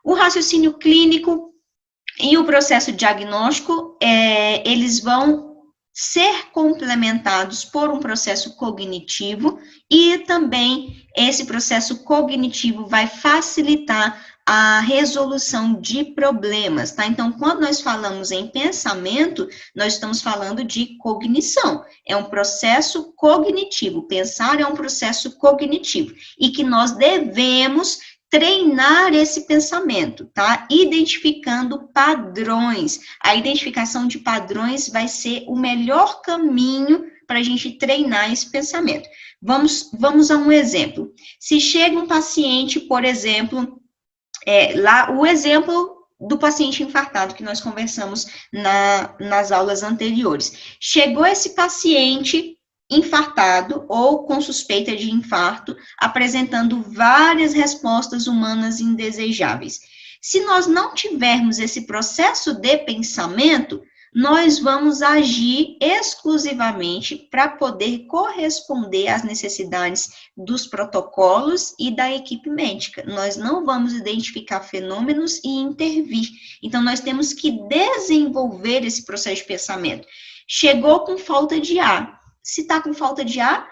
O raciocínio clínico e o processo diagnóstico, eles vão ser complementados por um processo cognitivo e também esse processo cognitivo vai facilitar a resolução de problemas, tá? Então, quando nós falamos em pensamento, nós estamos falando de cognição. É um processo cognitivo. Pensar é um processo cognitivo e que nós devemos treinar esse pensamento, tá? Identificando padrões. A identificação de padrões vai ser o melhor caminho para a gente treinar esse pensamento. Vamos a um exemplo. Se chega um paciente, por exemplo, o exemplo do paciente infartado que nós conversamos nas aulas anteriores. Chegou esse paciente infartado ou com suspeita de infarto, apresentando várias respostas humanas indesejáveis. Se nós não tivermos esse processo de pensamento, nós vamos agir exclusivamente para poder corresponder às necessidades dos protocolos e da equipe médica. Nós não vamos identificar fenômenos e intervir. Então, nós temos que desenvolver esse processo de pensamento. Chegou com falta de ar. Se está com falta de ar,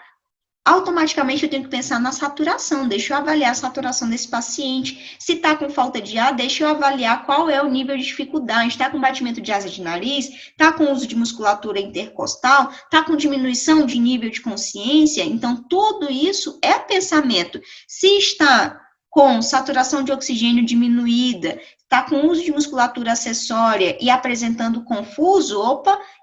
automaticamente eu tenho que pensar na saturação, deixa eu avaliar a saturação desse paciente. Se está com falta de ar, deixa eu avaliar qual é o nível de dificuldade. Está com batimento de asa de nariz? Está com uso de musculatura intercostal? Está com diminuição de nível de consciência? Então, tudo isso é pensamento. Se está com saturação de oxigênio diminuída, está com uso de musculatura acessória e apresentando confuso,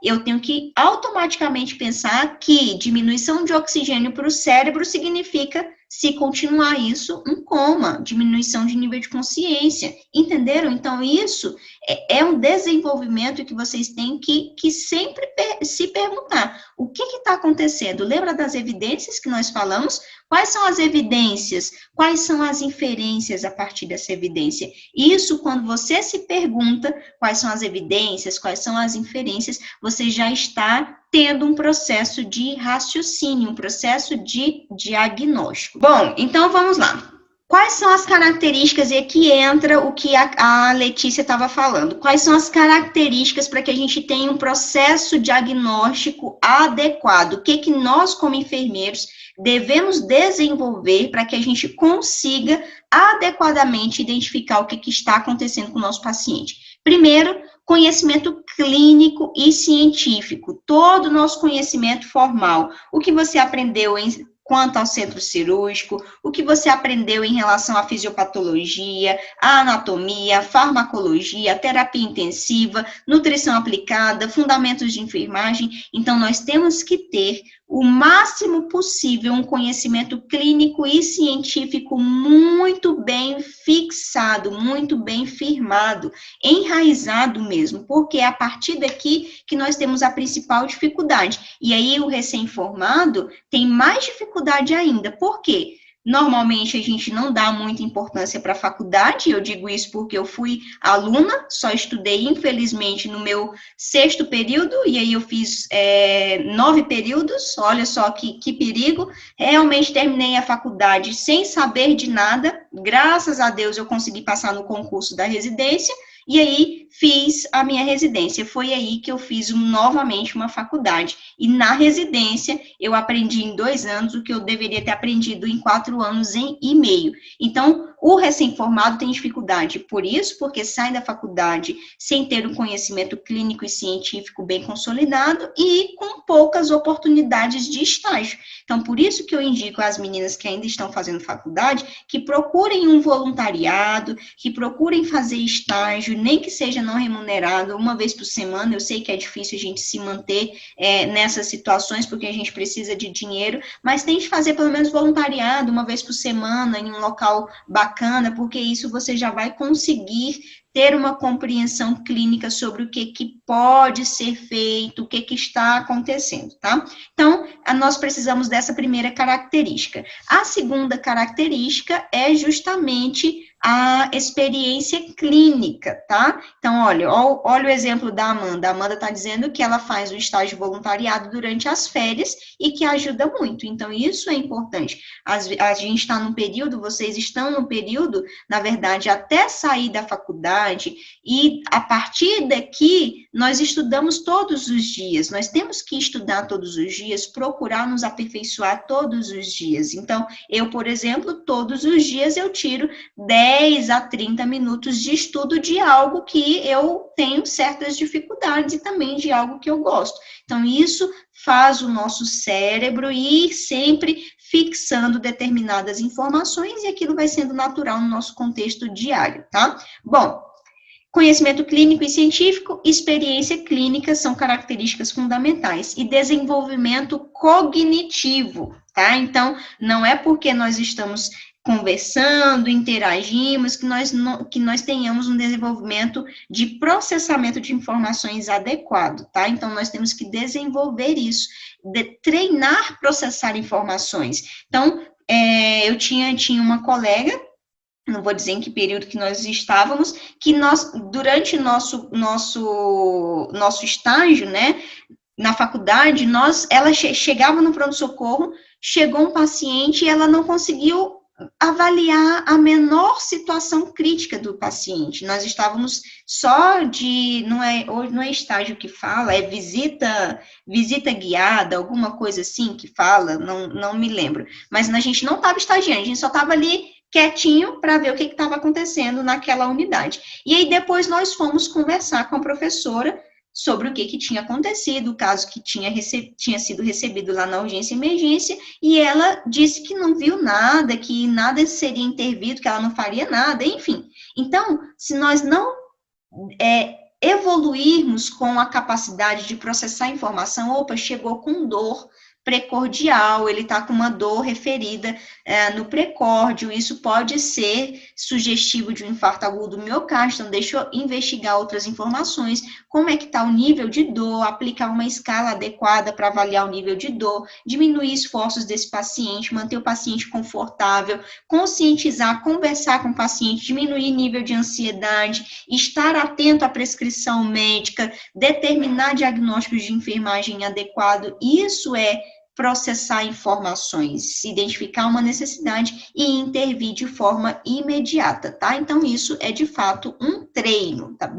eu tenho que automaticamente pensar que diminuição de oxigênio para o cérebro significa, se continuar isso, um coma, diminuição de nível de consciência, entenderam? Então, isso é um desenvolvimento que vocês têm que sempre se perguntar, o que está acontecendo? Lembra das evidências que nós falamos? Quais são as evidências? Quais são as inferências a partir dessa evidência? Isso, quando você se pergunta quais são as evidências, quais são as inferências, você já está tendo um processo de raciocínio, um processo de diagnóstico. Bom, então vamos lá. Quais são as características, e aqui entra o que a Letícia estava falando, quais são as características para que a gente tenha um processo diagnóstico adequado? O que nós, como enfermeiros, devemos desenvolver para que a gente consiga adequadamente identificar o que está acontecendo com o nosso paciente? Primeiro, conhecimento clínico e científico, todo o nosso conhecimento formal, o que você aprendeu quanto ao centro cirúrgico, o que você aprendeu em relação à fisiopatologia, à anatomia, farmacologia, terapia intensiva, nutrição aplicada, fundamentos de enfermagem. Então, nós temos que ter o máximo possível um conhecimento clínico e científico muito bem fixado, muito bem firmado, enraizado mesmo, porque é a partir daqui que nós temos a principal dificuldade. E aí o recém-formado tem mais dificuldade ainda. Por quê? Normalmente a gente não dá muita importância para a faculdade, eu digo isso porque eu fui aluna, só estudei infelizmente no meu 6º período, e aí eu fiz 9 períodos, olha só que perigo, realmente terminei a faculdade sem saber de nada, graças a Deus eu consegui passar no concurso da residência, e aí fiz a minha residência, foi aí que eu fiz novamente uma faculdade, e na residência eu aprendi em 2 anos o que eu deveria ter aprendido em 4 anos e meio. Então, o recém-formado tem dificuldade por isso, porque sai da faculdade sem ter um conhecimento clínico e científico bem consolidado e com poucas oportunidades de estágio. Então, por isso que eu indico às meninas que ainda estão fazendo faculdade, que procurem um voluntariado, que procurem fazer estágio, nem que seja não remunerado, uma vez por semana. Eu sei que é difícil a gente se manter nessas situações, porque a gente precisa de dinheiro, mas tente fazer pelo menos voluntariado, uma vez por semana, em um local bacana, porque isso você já vai conseguir ter uma compreensão clínica sobre o que pode ser feito, o que está acontecendo, tá? Então, nós precisamos dessa primeira característica. A segunda característica é justamente a experiência clínica, tá? Então, olha o exemplo da Amanda. A Amanda está dizendo que ela faz o estágio voluntariado durante as férias e que ajuda muito. Então, isso é importante. A gente está num período, vocês estão num período, na verdade, até sair da faculdade, e a partir daqui, nós estudamos todos os dias. Nós temos que estudar todos os dias, procurar nos aperfeiçoar todos os dias. Então, eu, por exemplo, todos os dias eu tiro 10 a 30 minutos de estudo de algo que eu tenho certas dificuldades e também de algo que eu gosto. Então, isso faz o nosso cérebro ir sempre fixando determinadas informações e aquilo vai sendo natural no nosso contexto diário, tá? Bom, conhecimento clínico e científico, experiência clínica são características fundamentais e desenvolvimento cognitivo, tá? Então, não é porque nós estamos conversando, interagimos, que nós tenhamos um desenvolvimento de processamento de informações adequado, tá? Então, nós temos que desenvolver isso, treinar, processar informações. Então, eu tinha uma colega, não vou dizer em que período que nós estávamos, que nós, durante nosso estágio, né, na faculdade, ela chegava no pronto-socorro, chegou um paciente e ela não conseguiu avaliar a menor situação crítica do paciente. Nós estávamos só hoje não é estágio que fala, é visita guiada, alguma coisa assim que fala, não me lembro. Mas a gente não estava estagiando, a gente só estava ali quietinho para ver o que estava acontecendo naquela unidade. E aí depois nós fomos conversar com a professora sobre o que tinha acontecido, o caso que tinha sido recebido lá na urgência e emergência, e ela disse que não viu nada, que nada seria intervido, que ela não faria nada, enfim. Então, se nós não evoluirmos com a capacidade de processar a informação, opa, chegou com dor precordial, ele está com uma dor referida no precórdio, isso pode ser sugestivo de um infarto agudo do miocárdio, então deixa eu investigar outras informações, como é que está o nível de dor, aplicar uma escala adequada para avaliar o nível de dor, diminuir esforços desse paciente, manter o paciente confortável, conscientizar, conversar com o paciente, diminuir nível de ansiedade, estar atento à prescrição médica, determinar diagnósticos de enfermagem adequado, isso é processar informações, identificar uma necessidade e intervir de forma imediata, tá? Então, isso é, de fato, um treino, tá?